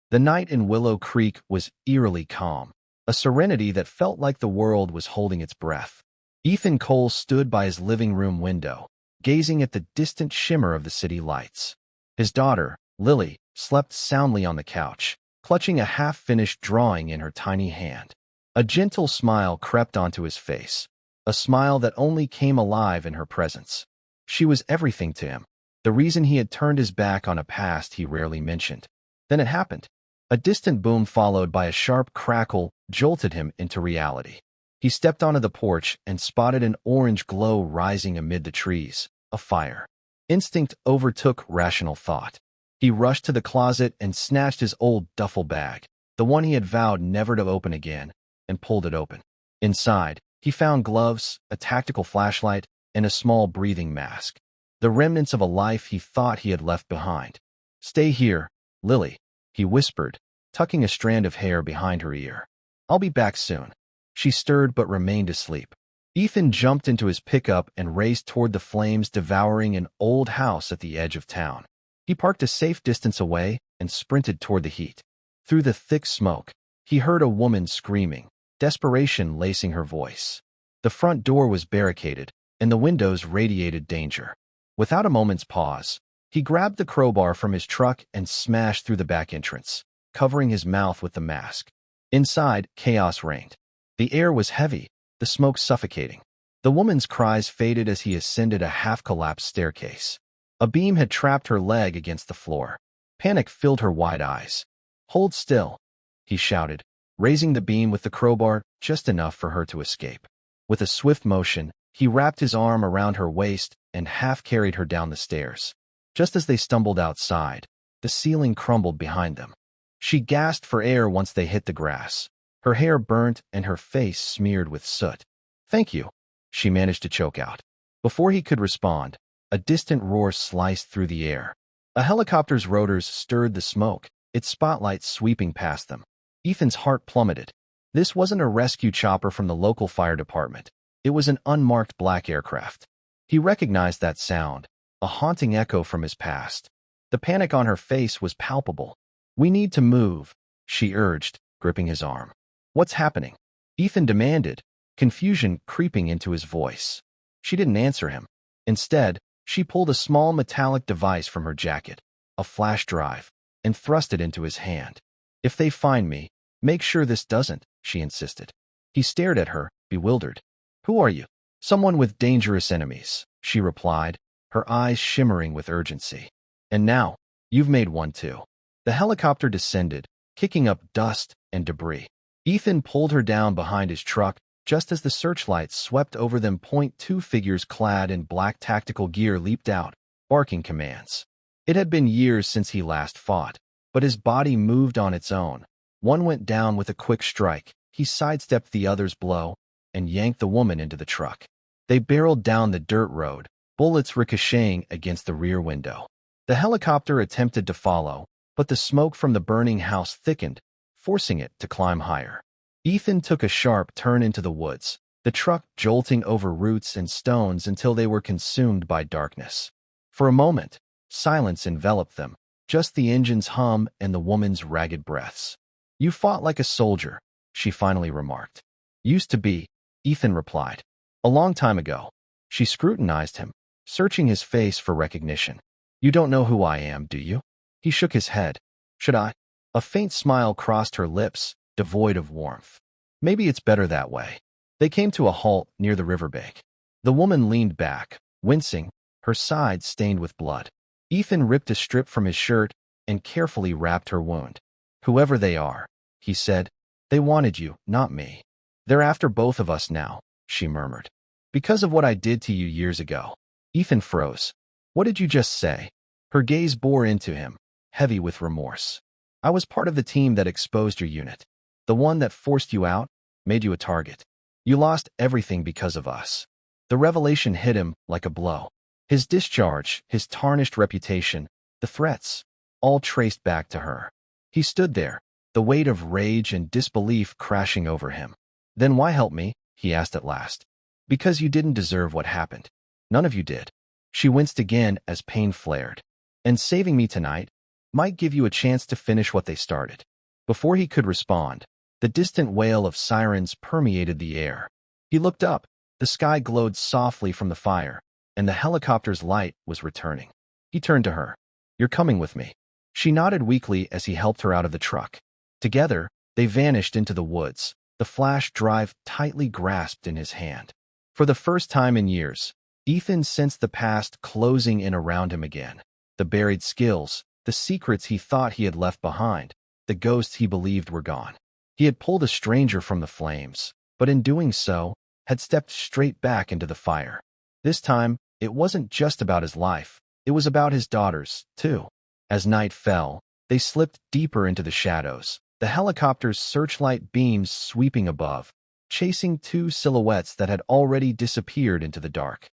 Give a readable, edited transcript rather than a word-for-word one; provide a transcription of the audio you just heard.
The night in Willow Creek was eerily calm, a serenity that felt like the world was holding its breath. Ethan Cole stood by his living room window, gazing at the distant shimmer of the city lights. His daughter, Lily, slept soundly on the couch, clutching a half-finished drawing in her tiny hand. A gentle smile crept onto his face, a smile that only came alive in her presence. She was everything to him, the reason he had turned his back on a past he rarely mentioned. Then it happened. A distant boom followed by a sharp crackle jolted him into reality. He stepped onto the porch and spotted an orange glow rising amid the trees, a fire. Instinct overtook rational thought. He rushed to the closet and snatched his old duffel bag, the one he had vowed never to open again, and pulled it open. Inside, he found gloves, a tactical flashlight, and a small breathing mask, the remnants of a life he thought he had left behind. "Stay here, Lily," he whispered, tucking a strand of hair behind her ear. "I'll be back soon." She stirred but remained asleep. Ethan jumped into his pickup and raced toward the flames devouring an old house at the edge of town. He parked a safe distance away and sprinted toward the heat. Through the thick smoke, he heard a woman screaming, desperation lacing her voice. The front door was barricaded, and the windows radiated danger. Without a moment's pause, he grabbed the crowbar from his truck and smashed through the back entrance, covering his mouth with the mask. Inside, chaos reigned. The air was heavy, the smoke suffocating. The woman's cries faded as he ascended a half-collapsed staircase. A beam had trapped her leg against the floor. Panic filled her wide eyes. "Hold still," he shouted, raising the beam with the crowbar just enough for her to escape. With a swift motion, he wrapped his arm around her waist and half-carried her down the stairs. Just as they stumbled outside, the ceiling crumbled behind them. She gasped for air once they hit the grass, her hair burnt and her face smeared with soot. "Thank you," she managed to choke out. Before he could respond, a distant roar sliced through the air. A helicopter's rotors stirred the smoke, its spotlight sweeping past them. Ethan's heart plummeted. This wasn't a rescue chopper from the local fire department. It was an unmarked black aircraft. He recognized that sound, a haunting echo from his past. The panic on her face was palpable. "We need to move," she urged, gripping his arm. "What's happening?" Ethan demanded, confusion creeping into his voice. She didn't answer him. Instead, she pulled a small metallic device from her jacket, a flash drive, and thrust it into his hand. "If they find me, make sure this doesn't," she insisted. He stared at her, bewildered. "Who are you?" "Someone with dangerous enemies," she replied, her eyes shimmering with urgency. "And now, you've made one too." The helicopter descended, kicking up dust and debris. Ethan pulled her down behind his truck just as the searchlights swept over them. Two figures clad in black tactical gear leaped out, barking commands. It had been years since he last fought, but his body moved on its own. One went down with a quick strike. He sidestepped the other's blow and yanked the woman into the truck. They barreled down the dirt road, bullets ricocheting against the rear window. The helicopter attempted to follow, but the smoke from the burning house thickened, forcing it to climb higher. Ethan took a sharp turn into the woods, the truck jolting over roots and stones until they were consumed by darkness. For a moment, silence enveloped them, just the engine's hum and the woman's ragged breaths. "You fought like a soldier," she finally remarked. "Used to be," Ethan replied. "A long time ago." She scrutinized him, searching his face for recognition. "You don't know who I am, do you?" He shook his head. "Should I?" A faint smile crossed her lips, devoid of warmth. "Maybe it's better that way." They came to a halt near the riverbank. The woman leaned back, wincing, her sides stained with blood. Ethan ripped a strip from his shirt and carefully wrapped her wound. "Whoever they are," he said, "they wanted you, not me. They're after both of us now," she murmured. "Because of what I did to you years ago." Ethan froze. "What did you just say?" Her gaze bore into him, heavy with remorse. "I was part of the team that exposed your unit. The one that forced you out, made you a target. You lost everything because of us." The revelation hit him like a blow. His discharge, his tarnished reputation, the threats, all traced back to her. He stood there, the weight of rage and disbelief crashing over him. "Then why help me?" he asked at last. "Because you didn't deserve what happened. None of you did." She winced again as pain flared. "And saving me tonight? might give you a chance to finish what they started. Before he could respond, the distant wail of sirens permeated the air. He looked up. The sky glowed softly from the fire, and the helicopter's light was returning. He turned to her. "You're coming with me." She nodded weakly as he helped her out of the truck. Together, they vanished into the woods, the flash drive tightly grasped in his hand. For the first time in years, Ethan sensed the past closing in around him again. The buried skills, the secrets he thought he had left behind, the ghosts he believed were gone. He had pulled a stranger from the flames, but in doing so, had stepped straight back into the fire. This time, it wasn't just about his life, it was about his daughters, too. As night fell, they slipped deeper into the shadows, the helicopter's searchlight beams sweeping above, chasing two silhouettes that had already disappeared into the dark.